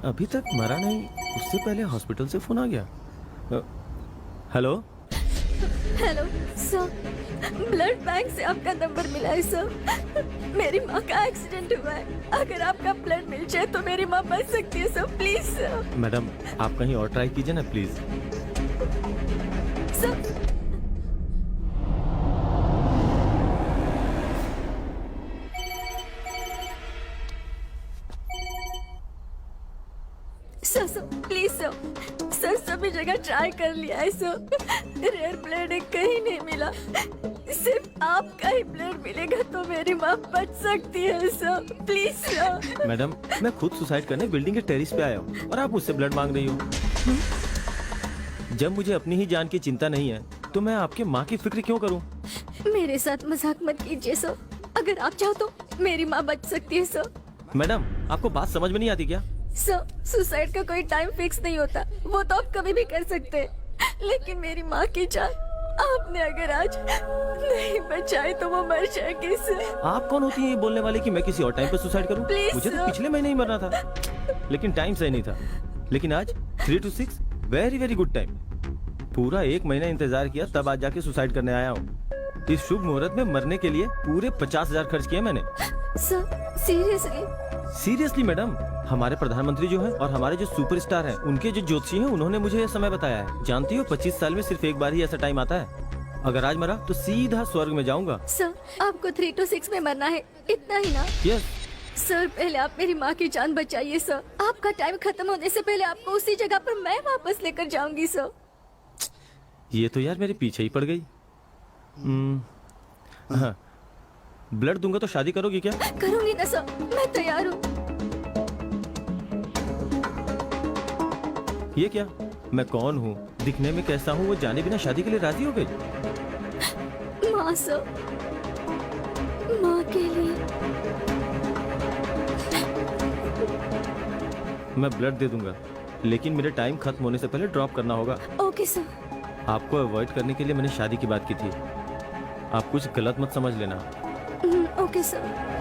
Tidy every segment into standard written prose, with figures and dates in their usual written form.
अभी तक मरा नहीं, उससे पहले हॉस्पिटल से फोन आ गया। Hello hello sir, blood bank से आपका नंबर मिला है सर। मेरी माँ का एक्सीडेंट हुआ है, अगर आपका ब्लड मिल जाए तो मेरी माँ बच सकती है सर, प्लीज सर। मैडम, आप कहीं और ट्राई कीजिए ना please. Sir sir sir please sir सभी जगह ट्राई कर लिया है सर, रेयर ब्लड कहीं नहीं मिला। सिर्फ आपका ही ब्लड मिलेगा तो मेरी माँ बच सकती है सर, प्लीज सर। मैडम, मैं खुद सुसाइड करने बिल्डिंग के टेरिस पे आया हूँ और आप मुझसे ब्लड मांग रही हो। जब मुझे अपनी ही जान की चिंता नहीं है तो मैं आपके माँ की फिक्र क्यों करूँ? मेरे साथ मजाक मत कीजिए सर, अगर आप चाहो तो मेरी माँ बच सकती है सर। मैडम, आपको बात समझ में नहीं आती क्या? सर सुसाइड का कोई टाइम फिक्स नहीं होता, वो तो आप कभी भी कर सकते हैं, लेकिन मेरी माँ की जान आपने अगर आज नहीं बचाई तो वो मर जाएगी सर। आप कौन होती है ये बोलने वाली कि मैं किसी और टाइम पे सुसाइड करूं? Please, मुझे तो sir. पिछले महीने ही मरना था, लेकिन टाइम सही नहीं था। लेकिन आज 3 to 6 very very good time. पूरा 1 महीना इंतजार किया, तब आज जाके सुसाइड करने आया हूँ। इस शुभ मुहूर्त में मरने के लिए पूरे 50,000 खर्च किए मैंने। Sir seriously? सीरियसली मैडम, हमारे प्रधानमंत्री जो हैं और हमारे जो सुपरस्टार हैं, उनके जो ज्योतिषी हैं, उन्होंने मुझे यह समय बताया है। जानती हो, 25 साल में सिर्फ एक बार ही ऐसा टाइम आता है। अगर आज मरा तो सीधा स्वर्ग में जाऊंगा। सर आपको 3 to 6 में मरना है, इतना ही ना? यस। सर पहले आप मेरी माँ की जान बचाइए सर, आपका टाइम खत्म होने से पहले आपको उसी जगह पर मैं वापस लेकर जाऊंगी सर। ये तो यार मेरे पीछे ही पड़ गई। हाँ, ब्लड दूंगा तो शादी करोगी क्या? करूंगी ना सर, मैं तैयार हूँ। ये क्या? मैं कौन हूँ, दिखने में कैसा हूँ, वो जाने बिना शादी के लिए राजी हो गई? माँ सर, माँ के लिए। मैं ब्लड दे दूंगा, लेकिन मेरे टाइम खत्म होने से पहले ड्रॉप करना होगा। Okay sir. आपको अवॉइड करने के लिए मैंने शादी की बात की थी, आप कुछ गलत मत समझ लेना। Okay sir.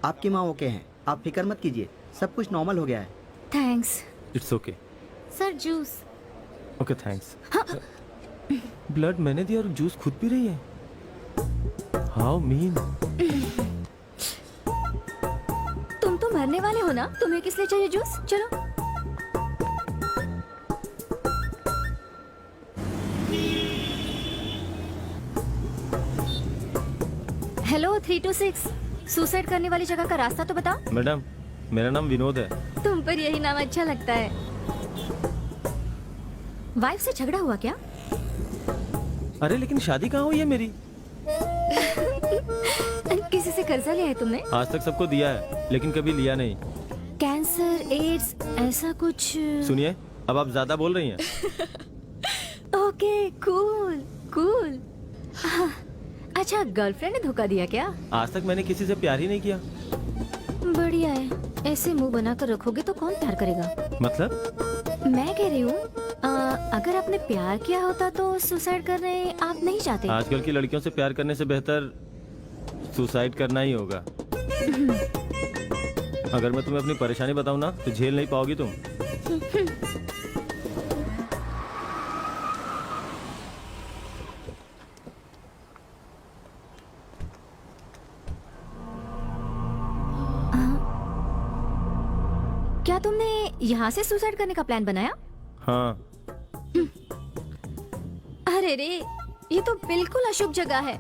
आपकी माँ ओके हैं, आप फिक्र मत कीजिए, सब कुछ नॉर्मल हो गया है। Thanks. It's okay. Sir juice. Okay thanks. Blood मैंने दिया और जूस खुद पी रही है। How mean. तुम तो मरने वाले हो ना, तुम्हें किस लिए चाहिए जूस? चलो। हेलो 3 to 6, सुसाइड करने वाली जगह का रास्ता तो बताओ। मैडम, मेरा नाम विनोद है। तुम पर यही नाम अच्छा लगता है। वाइफ से झगड़ा हुआ क्या? अरे लेकिन शादी कहाँ हुई है मेरी? किसी से कर्जा लिया है तुमने? आज तक सबको दिया है, लेकिन कभी लिया नहीं। कैंसर, एड्स, ऐसा कुछ? सुनिए, अब आप ज्यादा बोल रही हैं। Okay cool cool. अच्छा, गर्लफ्रेंड ने धोखा दिया क्या? आज तक मैंने किसी से प्यार ही नहीं किया। बढ़िया है, ऐसे मुंह बनाकर रखोगे तो कौन प्यार करेगा? मतलब? मैं कह रही हूँ, अगर आपने प्यार किया होता तो सुसाइड करने आप नहीं चाहते? आजकल की लड़कियों से प्यार करने से बेहतर सुसाइड करना ही होगा। अगर मैं तुम्हें अपनी परेशानी बताऊं ना तो झेल नहीं पाओगी तुम। क्या तुमने यहाँ से सुसाइड करने का प्लान बनाया? हाँ। अरे रे, ये तो बिल्कुल अशुभ जगह है।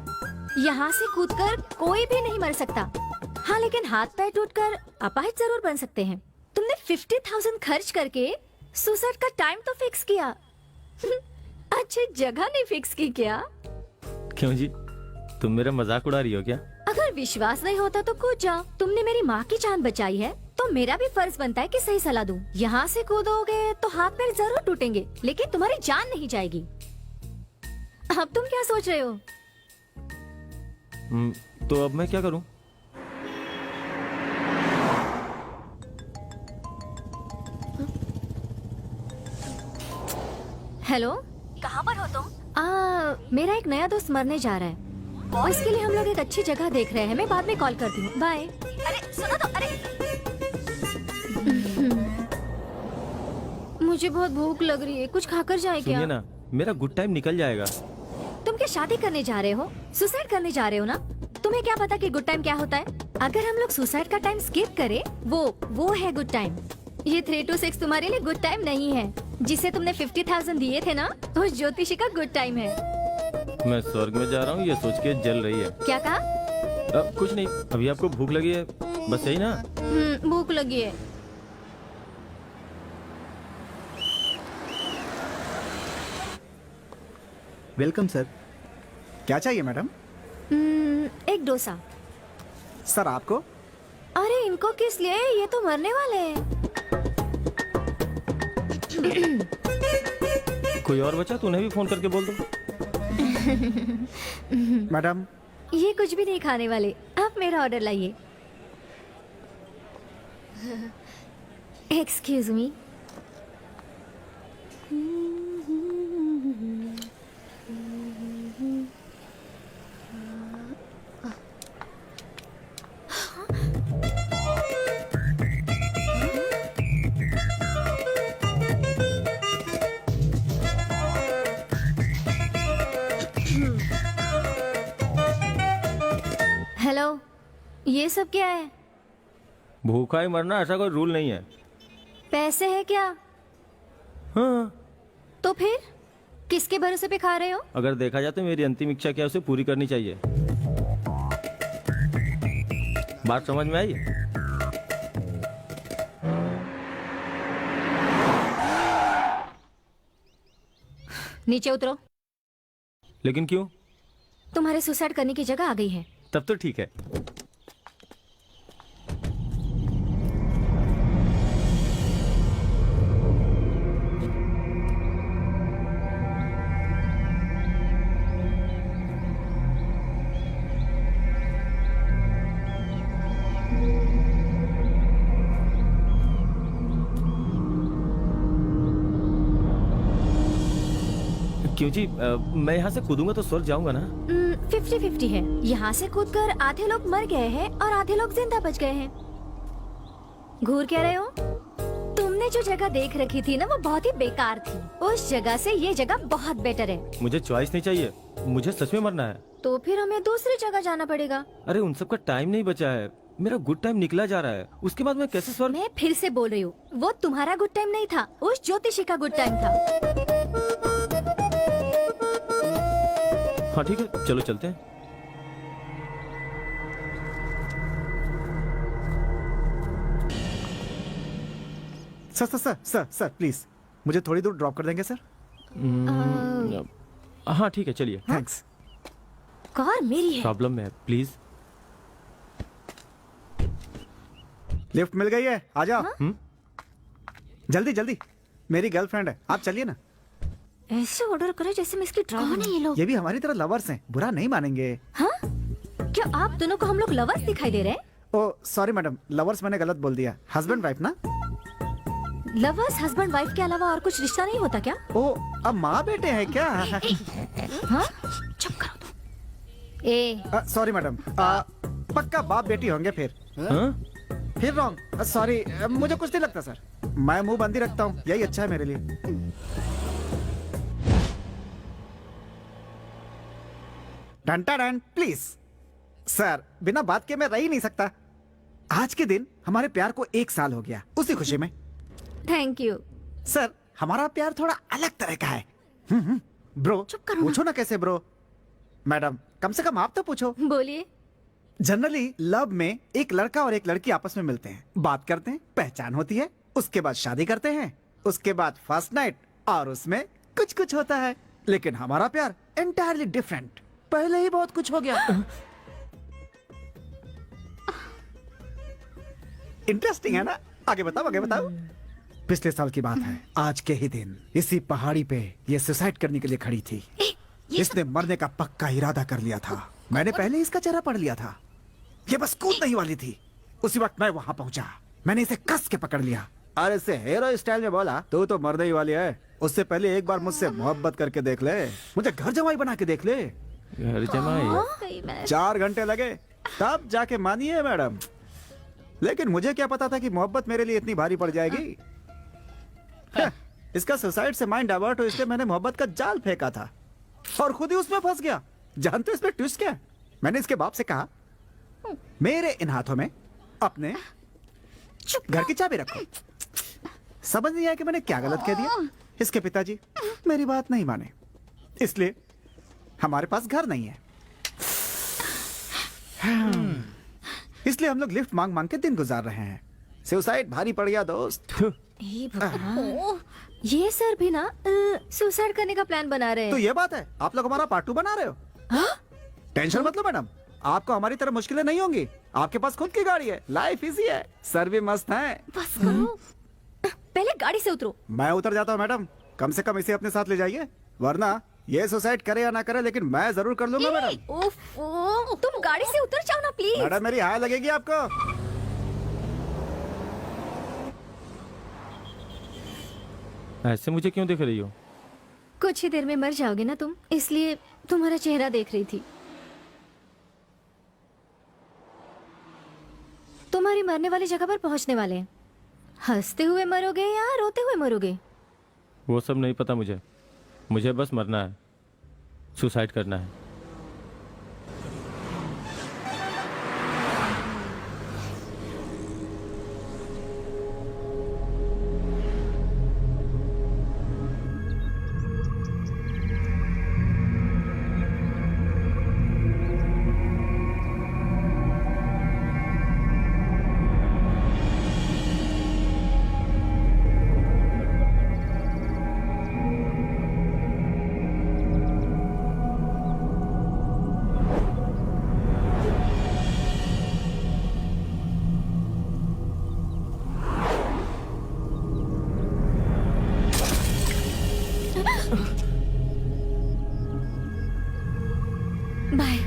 यहाँ से कूदकर कोई भी नहीं मर सकता। हाँ, लेकिन हाथ पैर टूटकर अपाहिज जरूर बन सकते हैं। तुमने 50,000 खर्च करके सुसाइड का टाइम तो फिक्स किया, अच्छी जगह नहीं फिक्स की क्या? क्यों जी, तुम मेरा मजाक उड़ा रही हो क्या? अगर विश्वास नहीं होता तो कूद जाओ। तुमने मेरी माँ की जान बचाई है तो मेरा भी फर्ज बनता है कि सही सलाह दूं। यहाँ से कूदोगे तो हाथ पैर जरूर टूटेंगे, लेकिन तुम्हारी जान नहीं जाएगी। अब तुम क्या सोच रहे हो? तो अब मैं क्या करूं? हेलो, कहाँ पर हो तुम? मेरा एक नया दोस्त मरने जा रहा है और इसके लिए हम लोग एक अच्छी जगह देख रहे हैं। मैं बाद में कॉल करती हूँ। बाय। अरे सुनो तो, अरे मुझे बहुत भूख लग रही है, कुछ खाकर जाए क्या? सुनिए ना, मेरा गुड टाइम निकल जाएगा। तुम क्या शादी करने जा रहे हो? सुसाइड करने जा रहे हो ना? तुम्हें क्या पता कि गुड टाइम क्या होता है? अगर हम लोग सुसाइड का टाइम स्किप करें, वो है गुड टाइम। ये 3 to 6 तुम्हारे लिए गुड टाइम नहीं है। जिसे तुमने 50,000 दिए थे ना, उस ज्योतिषी का गुड टाइम है। मैं स्वर्ग में जा रहा हूँ, ये सोच के जल रही है। क्या कहा? कुछ नहीं, अभी आपको भूख लगी है, बस यही ना? भूख लगी है। Welcome sir. क्या चाहिए मैडम? एक डोसा। सर आपको? अरे इनको किस लिए? ये तो मरने वाले हैं। कोई और बचा तो उन्हें भी फोन करके बोल दो। मैडम ये कुछ भी नहीं खाने वाले। आप मेरा ऑर्डर लाइए। Excuse me. हेलो, ये सब क्या है? भूखा ही मरना ऐसा कोई रूल नहीं है। पैसे है क्या? हाँ, तो फिर किसके भरोसे पे खा रहे हो? अगर देखा जाए तो मेरी अंतिम इच्छा क्या है, उसे पूरी करनी चाहिए। बात समझ में आई? नीचे उतरो। लेकिन क्यों? तुम्हारे सुसाइड करने की जगह आ गई है। तब तो ठीक है। क्यों जी, मैं यहाँ से कूदूंगा तो स्वर्ग जाऊंगा ना? 50-50 है। यहाँ से कूदकर आधे लोग मर गए हैं और आधे लोग जिंदा बच गए हैं। घूर क्या रहे हो? तुमने जो जगह देख रखी थी ना, वो बहुत ही बेकार थी। उस जगह से ये जगह बहुत बेटर है। मुझे चॉइस नहीं चाहिए, मुझे सच में मरना है। तो फिर हमें दूसरी जगह जाना पड़ेगा। अरे उन सब का टाइम नहीं बचा है, मेरा गुड टाइम निकला जा रहा है। उसके बाद मैं कैसे स्वर्ग? मैं फिर से बोल रही हूँ, वो तुम्हारा गुड टाइम नहीं था, उस ज्योतिषी का गुड टाइम था। हाँ ठीक है, चलो चलते हैं। सर प्लीज मुझे थोड़ी दूर ड्रॉप कर देंगे सर? हाँ ठीक है, चलिए। थैंक्स। कार मेरी है। प्रॉब्लम में है, प्लीज। लिफ्ट मिल गई है, आ जाओ। हम्म? जल्दी जल्दी, मेरी गर्लफ्रेंड है, आप चलिए ना। ऐसे ऑर्डर करे जैसे मैं इसकी ड्राइवर। कौन है ये लोग? ये भी हमारी तरह लवर्स हैं, बुरा नहीं मानेंगे। हाँ? क्या आप दोनों को हम लोग लवर्स दिखाई दे रहे हैं? ओ सॉरी मैडम, लवर्स मैंने गलत बोल दिया, हस्बैंड वाइफ ना। लवर्स हस्बैंड वाइफ के अलावा और कुछ रिश्ता नहीं होता क्या? ओ अब माँ बेटे हैं क्या? हाँ? चुप करो तुम। सॉरी मैडम, पक्का बाप बेटी होंगे फिर। हाँ? फिर रॉन्ग, सॉरी, मुझे कुछ नहीं लगता सर। मैं मुंह बंद ही रखता हूँ, यही अच्छा है मेरे लिए। डन प्लीज सर, बिना बात के मैं रह ही नहीं सकता। आज के दिन हमारे प्यार को 1 साल हो गया, उसी खुशी में। थैंक यू सर, हमारा प्यार थोड़ा अलग तरह का है। ब्रो, चुप करो ना। पूछो ना कैसे ब्रो। मैडम कम से कम आप तो पूछो। बोलिए। जनरली लव में एक लड़का और एक लड़की आपस में मिलते हैं, बात करते हैं, पहचान होती है, उसके बाद शादी करते हैं, उसके बाद फर्स्ट नाइट, और उसमें कुछ कुछ होता है। लेकिन हमारा प्यार एंटायरली डिफरेंट, पहले ही बहुत कुछ हो गया। इंटरेस्टिंग है ना? आगे बताओ, आगे बताओ। पिछले साल की बात है, आज के ही दिन इसी पहाड़ी पे ये सुसाइड करने के लिए खड़ी थी। इसने मरने का पक्का इरादा कर लिया था। मैंने पहले इसका चेहरा पढ़ लिया था। ये बस कूदने ही वाली थी। उसी वक्त मैं वहां पहुंचा। मैंने इसे कस के पकड़ लिया और इसे हीरो स्टाइल में बोला, तू तो मरने ही वाली है। उससे पहले एक बार मुझसे मोहब्बत करके देख ले, मुझे घर जमाई बना के देख ले। घर जमाई? गई मैं। 4 घंटे लगे तब जाके मानिए मैडम। लेकिन मुझे क्या पता था कि मोहब्बत मेरे लिए इतनी भारी पड़ जाएगी। इसका सुसाइड से माइंड डाइवर्ट हो इसलिए मैंने मोहब्बत का जाल फेंका था और खुद ही उसमें फंस गया। जानते हो इसमें ट्विस्ट क्या है? मैंने इसके बाप से कहा, मेरे इन हाथों में अपने घर की चाबी रखो। समझ नहीं आया कि मैंने क्या गलत कह दिया। इसके पिताजी मेरी बात नहीं माने, इसलिए हमारे पास घर नहीं है। इसलिए हम लोग लिफ्ट मांग मांग के दिन गुजार रहे हैं। सुसाइड भारी पड़ गया दोस्त। हे भगवान, ये सर भी ना सुसाइड करने का प्लान बना रहे तो हैं। ये बात है, आप लोग हमारा पार्ट 2 बना रहे हो। टेंशन मत लो मैडम, आपको हमारी तरह मुश्किलें नहीं होंगी। आपके पास खुद की गाड़ी है, लाइफ इजी है, सर भी मस्त है। बस करो, पहले गाड़ी से उतरो। मैं उतर जाता हूँ मैडम, कम से कम इसे अपने साथ ले जाइए, वरना ये सुसाइड करे या ना करे लेकिन मैं जरूर कर लूंगा मैडम। उफ, तुम गाड़ी से उतर जाओ ना प्लीज। मैडम मेरी हाय लगेगी आपको। ऐसे मुझे क्यों देख रही हो? कुछ ही देर में मर जाओगे ना तुम, इसलिए तुम्हारा चेहरा देख रही थी। तुम्हारी मरने वाली जगह पर पहुंचने वाले हैं। हंसते हुए मरोगे या रोते हुए मरोगे? वो सब नहीं पता मुझे। मुझे बस मरना है, सुसाइड करना है। बाय।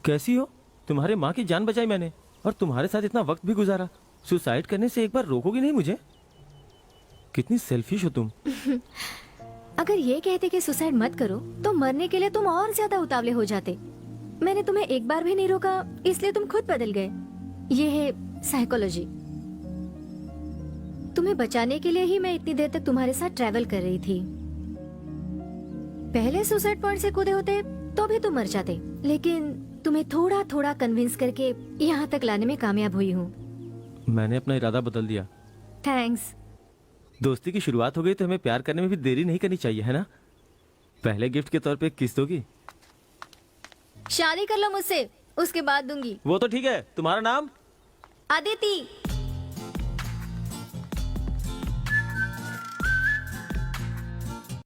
कैसी हो? तुम्हारे माँ की जान बचाई मैंने और तुम्हारे साथ इतना वक्त भी गुजारा। सुसाइड करने से एक बार रोकोगी नहीं मुझे? कितनी सेल्फिश हो तुम। अगर ये कहते कि सुसाइड मत करो तो मरने के लिए तुम और ज्यादा उतावले हो जाते। मैंने तुम्हें एक बार भी नहीं रोका, इसलिए तुम खुद बदल गए। ये है साइकोलॉजी। तुम्हें बचाने के लिए ही मैं इतनी देर तक तुम्हारे साथ ट्रैवल कर रही थी। पहले सुसाइड पॉइंट से कूदे होते तो भी तुम मर जाते, लेकिन तुम्हें थोड़ा थोड़ा कन्विंस करके यहाँ तक लाने में कामयाब हुई हूँ। मैंने अपना इरादा बदल दिया। थैंक्स। दोस्ती की शुरुआत हो गई तो हमें प्यार करने में भी देरी नहीं करनी चाहिए, है ना? पहले गिफ्ट के तौर पे किस दोगी? शादी कर लो मुझसे, उसके बाद दूंगी। वो तो ठीक है। तुम्हारा नाम? अदिति।